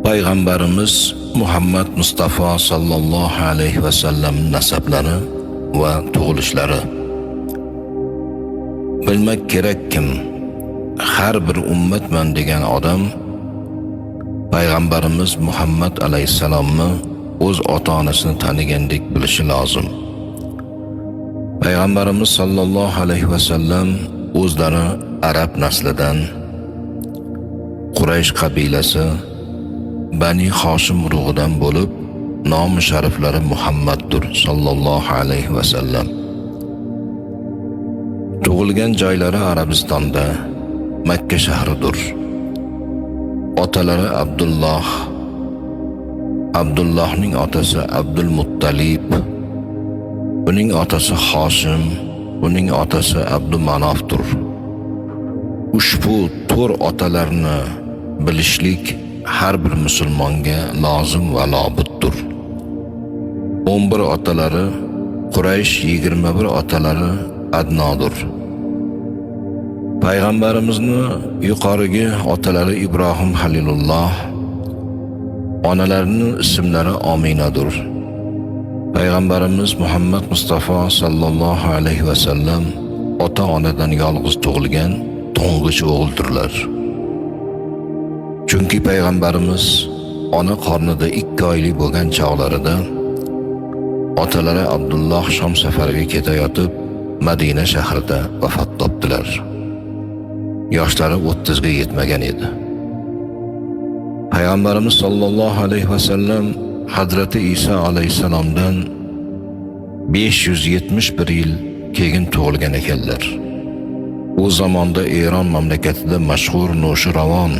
Payg'ambarimiz Muhammad Mustafa sallallohu alayhi va sallam nasablari va tug'ilishlari. Bilmak kerakkim, har bir ummatman degan odam Payg'ambarimiz Muhammad alayhisalomni o'z ota-onasini tanigandek bilishi lozim. Payg'ambarimiz sallallohu alayhi va sallam o'zlari arab naslidan, Quraysh qabilasi, Bani Hoshim urug'idan bo'lib, nomi shariflari Muhammaddur sallallohu alayhi va sallam. Tug'ilgan joylari Arabistonda, Makka shahridir. Otalari Abdulloh, Abdullohning otasi Abdul Muttalib, uning otasi Hoshim, uning otasi Abdul Manofdir. Ushbu to'r otalarni bilishlik har bir musulmonga lozim va lobuddir. 11 otalari Quraysh, 21 otalari Adnodir. Payg'ambarimizni yuqorigi otalari Ibrohim Halilulloh, onalarining ismlari Ominadir. Payg'ambarimiz Muhammad Mustafa sallallohu alayhi va sallam ota-onadan yolg'iz tug'ilgan to'ng'ich o'g'ildirlar. Chunki payg'ambarimiz ona qornida 2 oylik bo'lgan chog'larida otalari Abdulloh Shom safariga ketayotib Madina shahrida vafot topdilar. Yoshlari 30 ga yetmagan edi. Payg'ambarimiz sallallohu alayhi va sallam Hazrati Isa alayhisalomdan 571 yil keyin tug'ilgan ekanlar. U zamonda Eron mamlakatida mashhur Nushiravon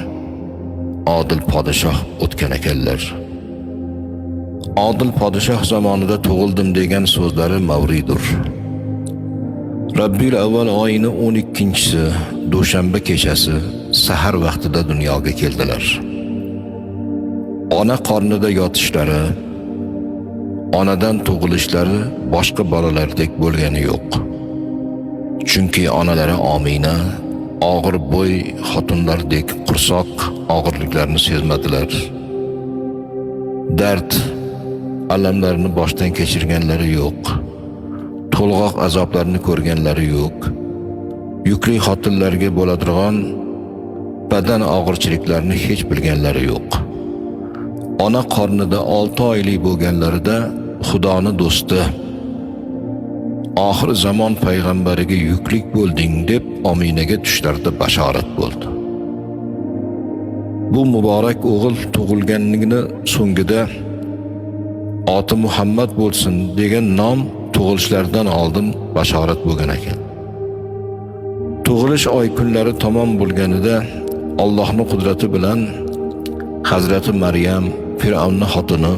Odil podshoh o'tgan ekanlar. Odil podshoh zamonida tug'ildim degan so'zlari mavridir. Rabbil avval oyining 12-si dushanba kechasi sahar vaqtida dunyoga keldilar. Ona qornida yotishlari, onadan tug'ilishlari boshqa bolalardek bo'lgani yo'q. Chunki onalari Omina og'ir bo'y xotinlardek qursoq og'irliklarni sezmadilar. Dard, alamlarni boshdan kechirganlari yo'q. To'lg'oq azoblarni ko'rganlari yo'q. Yukli xotinlarga bo'ladigan badan og'irchiliklarini hech bilganlari yo'q. Ona qornida 6 oylik bo'lganlarida Xudoni do'sti, oxir zamon payg'ambariga yuklik bo'lding deb Ominaga tushlarida bashorat bo'ldi. Bu muborak o'g'il tug'ilganligini so'ngida oti Muhammad bo'lsin degan nom tug'ilishlardan oldin bashorat bo'lgan ekan. Tug'ilish oy kunlari tamom bo'lganida Allohning qudrati bilan Hazrati Maryam, Fir'avnning xotini,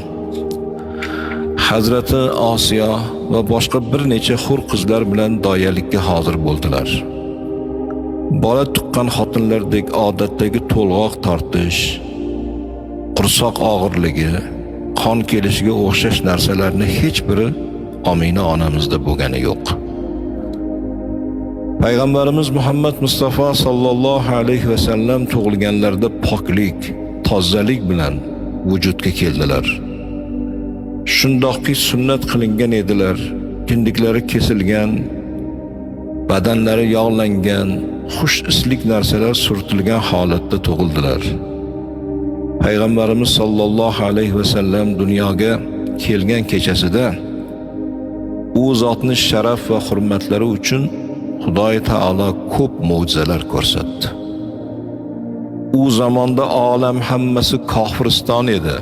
Hazrati Osiyo va boshqa bir necha hur qizlar bilan doyalikka hozir bo'ldilar. Bola tuqqan xotinlardek odatdagi to'lg'oq tortish, qursoq og'irligi, qon kelishiga o'xshash narsalarni hech biri Omina onamizda bo'lgani yo'q. Payg'ambarimiz Muhammad Mustafa sallallohu alayhi va sallam tug'ilganlarida poklik, tozalik bilan vujudga keldilar. Shundoqki sunnat qilingan edilar, kindiklari kesilgan, badanlari yog'langan, xush islik narsalar surtilgan holatda tug'ildilar. Payg'ambarimiz sallallohu alayhi va sallam dunyoga kelgan kechasida u zotning sharaf va hurmatlari uchun Xudoy taolo ko'p mo'jizalar ko'rsatdi. U zamonda olam hammasi kofiriston edi.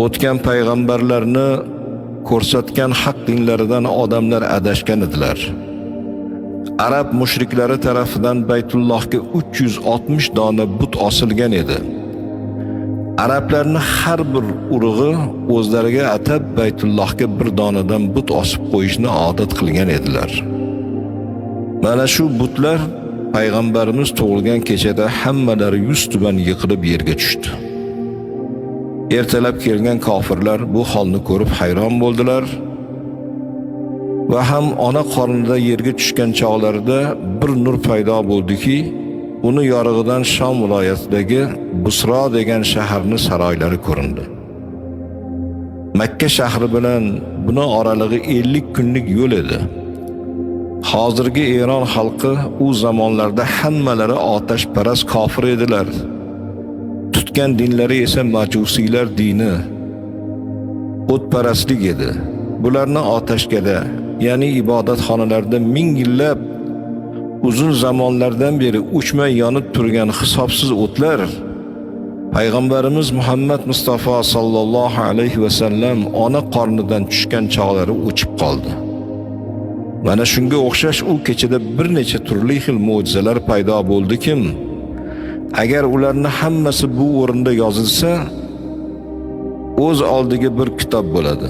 O'tgan payg'ambarlarni ko'rsatgan haq dinlaridan odamlar adashgan edilar. Arab mushriklari tarafidan Baytullohga 360 dona but osilgan edi. Arablarning har bir urug'i o'zlariga atab Baytullohga bir donadan but osib qo'yishni odat qilgan edilar. Mana shu butlar payg'ambarimiz tug'ilgan kechada hammalari yuz tuban yiqilib yerga tushdi. Ertalab kelgan kofirlar bu holni ko'rib hayron bo'ldilar va ham ona qornida yerga tushgan chog'larida bir nur paydo bo'ldiki, uni yorug'idan Sham viloyatidagi Busro degan shaharning saroylari ko'rindi. Makka shahri bilan buni oralig'i 50 kunlik yo'l edi. Hozirgi Eron xalqi u zamonlarda hammalari otashparast kofir edilar. Tutgan dinlari esa majusiylar dini, o'tparastlik edi. Bularni otashgada, ya'ni ibodatxonalarda ming yillab uzun zamonlardan beri o'chmay yonib turgan hisobsiz o'tlar Payg'ambarimiz Muhammad Mustafa sallallohu alayhi va sallam ona qornidan tushgan chog'lari o'chib qoldi. Mana shunga o'xshash u kechada bir necha turli xil mo'jizalar paydo bo'ldiki, agar ularni hammasi bu o'rinda yozilsa, o'z oldiga bir kitob bo'ladi.